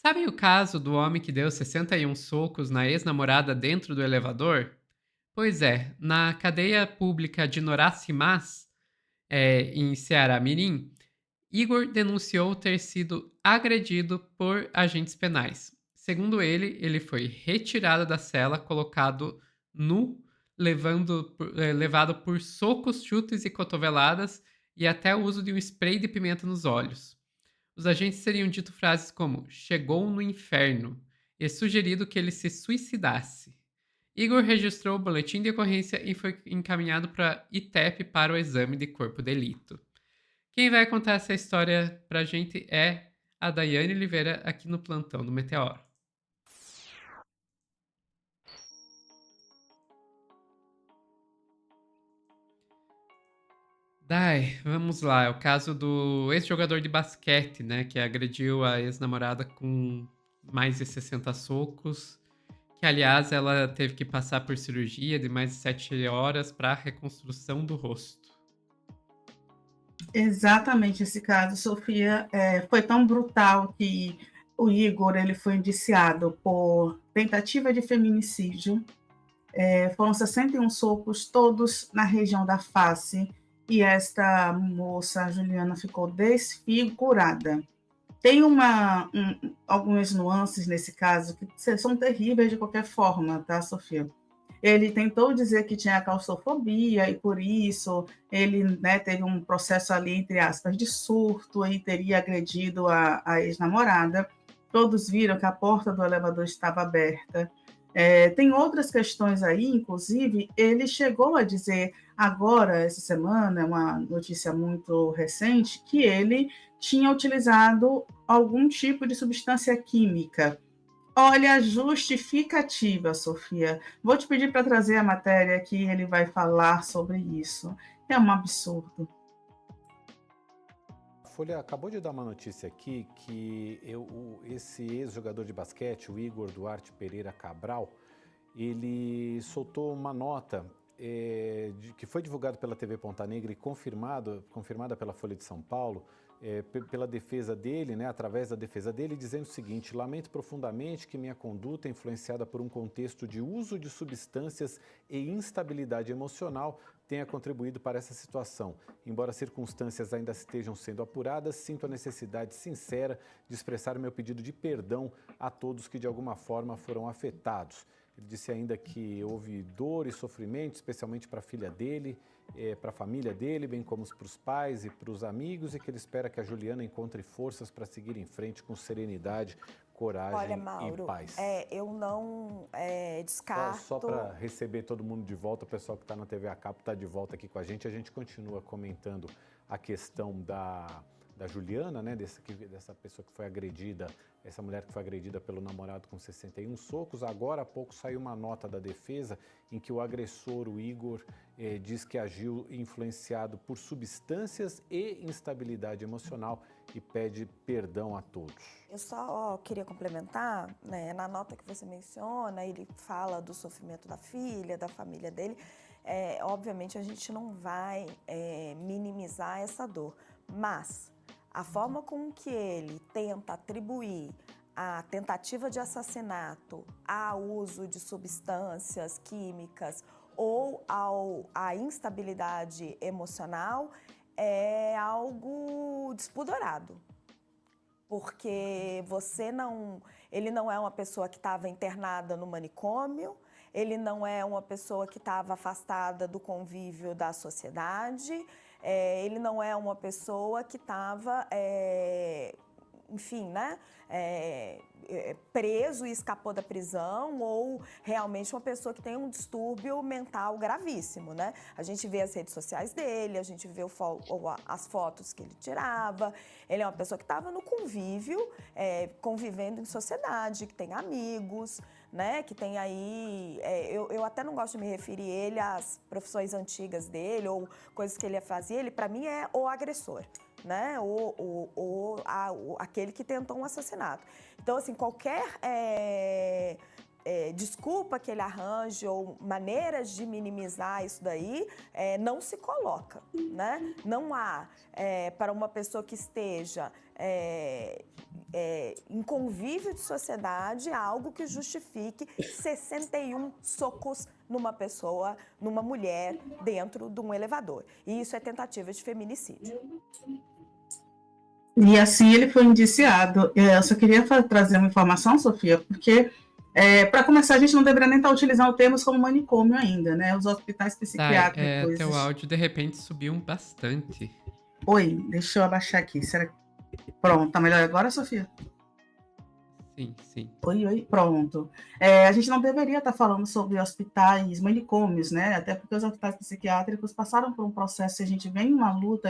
Sabe o caso do homem que deu 61 socos na ex-namorada dentro do elevador? Pois é, na cadeia pública de Noracimás, em Ceará Mirim, Igor denunciou ter sido agredido por agentes penais. Segundo ele, ele foi retirado da cela, colocado nu, levado por socos, chutes e cotoveladas e até o uso de um spray de pimenta nos olhos. Os agentes teriam dito frases como "chegou no inferno" e sugerido que ele se suicidasse. Igor registrou o boletim de ocorrência e foi encaminhado para ITEP para o exame de corpo de delito. Quem vai contar essa história pra gente é a Daiane Oliveira aqui no plantão do Meteoro. Dai, vamos lá. É o caso do ex-jogador de basquete, né? Que agrediu a ex-namorada com mais de 60 socos. Que, aliás, ela teve que passar por cirurgia de mais de 7 horas para reconstrução do rosto. Exatamente esse caso, Sofia, foi tão brutal que o Igor ele foi indiciado por tentativa de feminicídio. Foram 61 socos, todos na região da face, e esta moça, a Juliana, ficou desfigurada. Tem algumas nuances nesse caso que são terríveis de qualquer forma, tá, Sofia? Ele tentou dizer que tinha claustrofobia e por isso ele, né, teve um processo ali, entre aspas, de surto e teria agredido a ex-namorada. Todos viram que a porta do elevador estava aberta. Tem outras questões aí, inclusive, ele chegou a dizer agora, essa semana, uma notícia muito recente, que ele tinha utilizado algum tipo de substância química. Olha, justificativa, Sofia. Vou te pedir para trazer a matéria que ele vai falar sobre isso. É um absurdo. A Folha acabou de dar uma notícia aqui que esse ex-jogador de basquete, o Igor Duarte Pereira Cabral, ele soltou uma nota que foi divulgado pela TV Ponta Negra e confirmada pela Folha de São Paulo, pela defesa dele, né, através da defesa dele, dizendo o seguinte: lamento profundamente que minha conduta, influenciada por um contexto de uso de substâncias e instabilidade emocional, tenha contribuído para essa situação. Embora as circunstâncias ainda estejam sendo apuradas, sinto a necessidade sincera de expressar meu pedido de perdão a todos que de alguma forma foram afetados. Ele disse ainda que houve dor e sofrimento, especialmente para a filha dele, para a família dele, bem como para os pais e para os amigos, e que ele espera que a Juliana encontre forças para seguir em frente com serenidade, Olha, coragem e Mauro, paz. eu não Só descarto. para receber todo mundo de volta, o pessoal que está na TV a cabo está de volta aqui com a gente continua comentando a questão da Juliana, né, dessa pessoa que foi agredida, essa mulher que foi agredida pelo namorado com 61 socos. Agora há pouco saiu uma nota da defesa em que o agressor, o Igor, diz que agiu influenciado por substâncias e instabilidade emocional e pede perdão a todos. Eu só queria complementar, né, na nota que você menciona, ele fala do sofrimento da filha, da família dele. Obviamente a gente não vai minimizar essa dor, mas a forma com que ele tenta atribuir a tentativa de assassinato ao uso de substâncias químicas ou à instabilidade emocional é algo despudorado. Porque ele não é uma pessoa que estava internada no manicômio, ele não é uma pessoa que estava afastada do convívio da sociedade, ele não é uma pessoa que estava, enfim, né, preso e escapou da prisão, ou realmente uma pessoa que tem um distúrbio mental gravíssimo, né? A gente vê as redes sociais dele, a gente vê as fotos que ele tirava. Ele é uma pessoa que estava no convívio, convivendo em sociedade, que tem amigos, né? Que tem aí... eu até não gosto de me referir ele às profissões antigas dele ou coisas que ele fazia. Ele, para mim, é o agressor, né? Aquele que tentou um assassinato. Então, assim, qualquer desculpa que ele arranje ou maneiras de minimizar isso daí, não se coloca, né? Não há, para uma pessoa que esteja em convívio de sociedade, algo que justifique 61 socos numa pessoa, numa mulher, dentro de um elevador. E isso é tentativa de feminicídio. E assim ele foi indiciado. Eu só queria trazer uma informação, Sofia, porque, para começar, a gente não deveria nem estar utilizando termos como manicômio ainda, né? Os hospitais Dai, psiquiátricos. teu áudio de repente subiu bastante. Oi, deixa eu abaixar aqui. Será que... Pronto, tá melhor agora, Sofia? Sim. Oi, pronto. A gente não deveria estar falando sobre hospitais manicômios, né? Até porque os hospitais psiquiátricos passaram por um processo, a gente vem em uma luta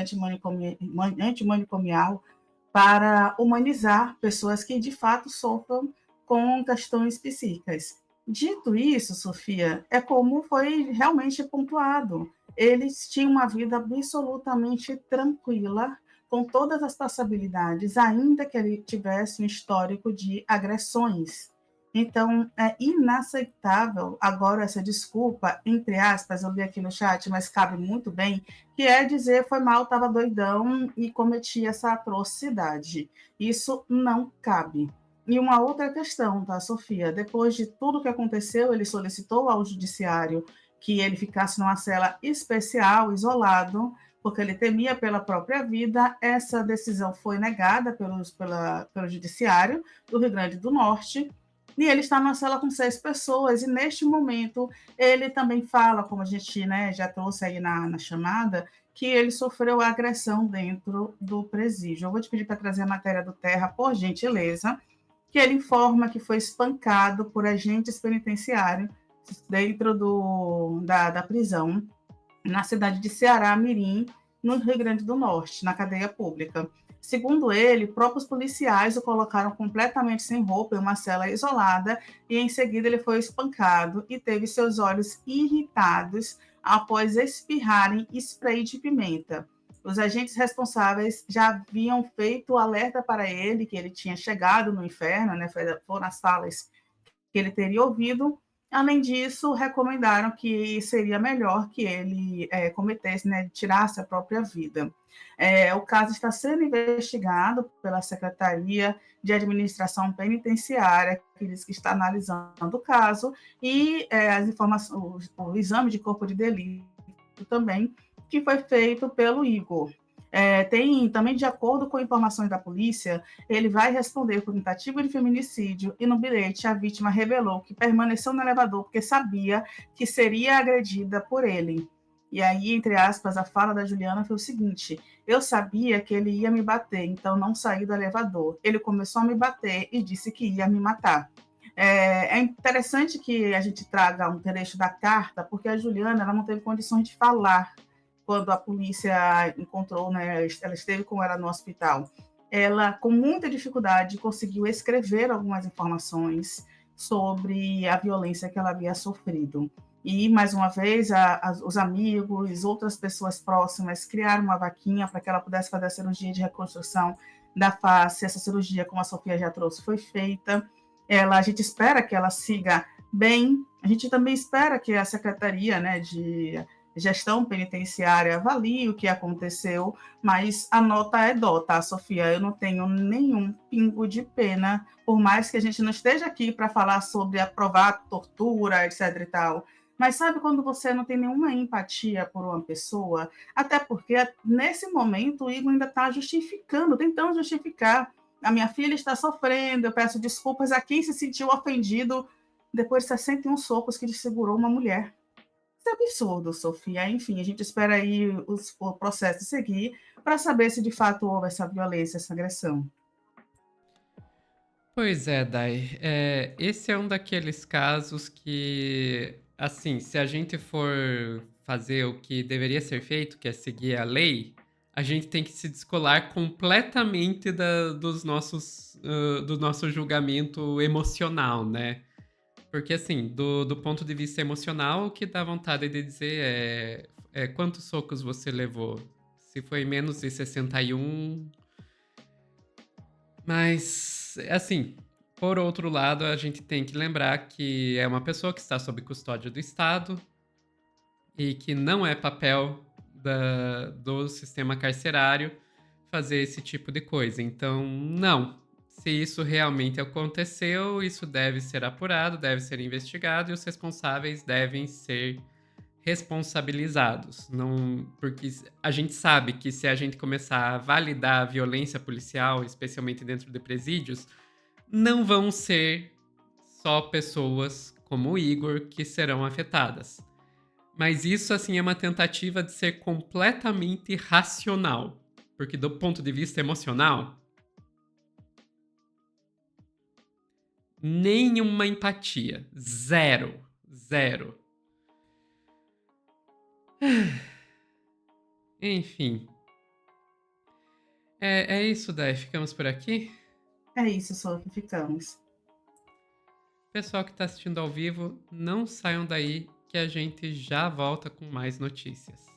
antimanicomial para humanizar pessoas que de fato sofram com questões psíquicas. Dito isso, Sofia, é como foi realmente pontuado. Eles tinham uma vida absolutamente tranquila, com todas as passabilidades, ainda que ele tivesse um histórico de agressões. Então, é inaceitável agora essa desculpa, entre aspas, eu li aqui no chat, mas cabe muito bem, que é dizer foi mal, estava doidão e cometi essa atrocidade. Isso não cabe. E uma outra questão, tá, Sofia? Depois de tudo que aconteceu, ele solicitou ao judiciário que ele ficasse numa cela especial, isolado, porque ele temia pela própria vida. Essa decisão foi negada pelo Judiciário do Rio Grande do Norte, e ele está numa cela com 6 pessoas, e neste momento ele também fala, como a gente, né, já trouxe aí na chamada, que ele sofreu agressão dentro do presídio. Eu vou te pedir para trazer a matéria do Terra, por gentileza, que ele informa que foi espancado por agentes penitenciários dentro da prisão, na cidade de Ceará Mirim, no Rio Grande do Norte, na cadeia pública. Segundo ele, próprios policiais o colocaram completamente sem roupa em uma cela isolada e em seguida ele foi espancado e teve seus olhos irritados após espirrarem spray de pimenta. Os agentes responsáveis já haviam feito o alerta para ele que ele tinha chegado no inferno, né? Foram as falas que ele teria ouvido. Além disso, recomendaram que seria melhor que ele cometesse, né, tirasse a própria vida. O caso está sendo investigado pela Secretaria de Administração Penitenciária, que diz que está analisando o caso, e as informações, o exame de corpo de delito também, que foi feito pelo Igor. Tem também, de acordo com informações da polícia, ele vai responder por tentativa de feminicídio e no bilhete a vítima revelou que permaneceu no elevador porque sabia que seria agredida por ele. E aí, entre aspas, a fala da Juliana foi o seguinte: eu sabia que ele ia me bater, então não saí do elevador. Ele começou a me bater e disse que ia me matar. É interessante que a gente traga um trecho da carta, porque a Juliana ela não teve condições de falar quando a polícia encontrou, né, ela esteve com ela no hospital. Ela, com muita dificuldade, conseguiu escrever algumas informações sobre a violência que ela havia sofrido. E, mais uma vez, os amigos, outras pessoas próximas criaram uma vaquinha para que ela pudesse fazer a cirurgia de reconstrução da face. Essa cirurgia, como a Sofia já trouxe, foi feita. A gente espera que ela siga bem. A gente também espera que a Secretaria, né, de Gestão Penitenciária avalie o que aconteceu, mas a nota é dó, tá, Sofia? Eu não tenho nenhum pingo de pena, por mais que a gente não esteja aqui para falar sobre aprovar tortura, etc e tal. Mas sabe quando você não tem nenhuma empatia por uma pessoa? Até porque, nesse momento, o Igor ainda está justificando, tentando justificar. A minha filha está sofrendo, eu peço desculpas a quem se sentiu ofendido depois de 61 socos que segurou uma mulher. Isso é absurdo, Sofia. Enfim, a gente espera aí o processo seguir para saber se de fato houve essa violência, essa agressão. Pois é, Dai. Esse é um daqueles casos que, assim, se a gente for fazer o que deveria ser feito, que é seguir a lei, a gente tem que se descolar completamente do nosso julgamento emocional, né? Porque, assim, do ponto de vista emocional, o que dá vontade de dizer é quantos socos você levou. Se foi menos de 61. Mas, assim, Por outro lado, a gente tem que lembrar que é uma pessoa que está sob custódia do Estado e que não é papel do sistema carcerário fazer esse tipo de coisa. Então, não. Se isso realmente aconteceu, isso deve ser apurado, deve ser investigado e os responsáveis devem ser responsabilizados. Não, porque a gente sabe que se a gente começar a validar a violência policial, especialmente dentro de presídios, não vão ser só pessoas como o Igor que serão afetadas. Mas isso, assim, é uma tentativa de ser completamente racional. Porque do ponto de vista emocional, nenhuma empatia. Zero. Zero. Enfim. É isso, Dai. Ficamos por aqui. É isso, só que ficamos. Pessoal que está assistindo ao vivo, não saiam daí que a gente já volta com mais notícias.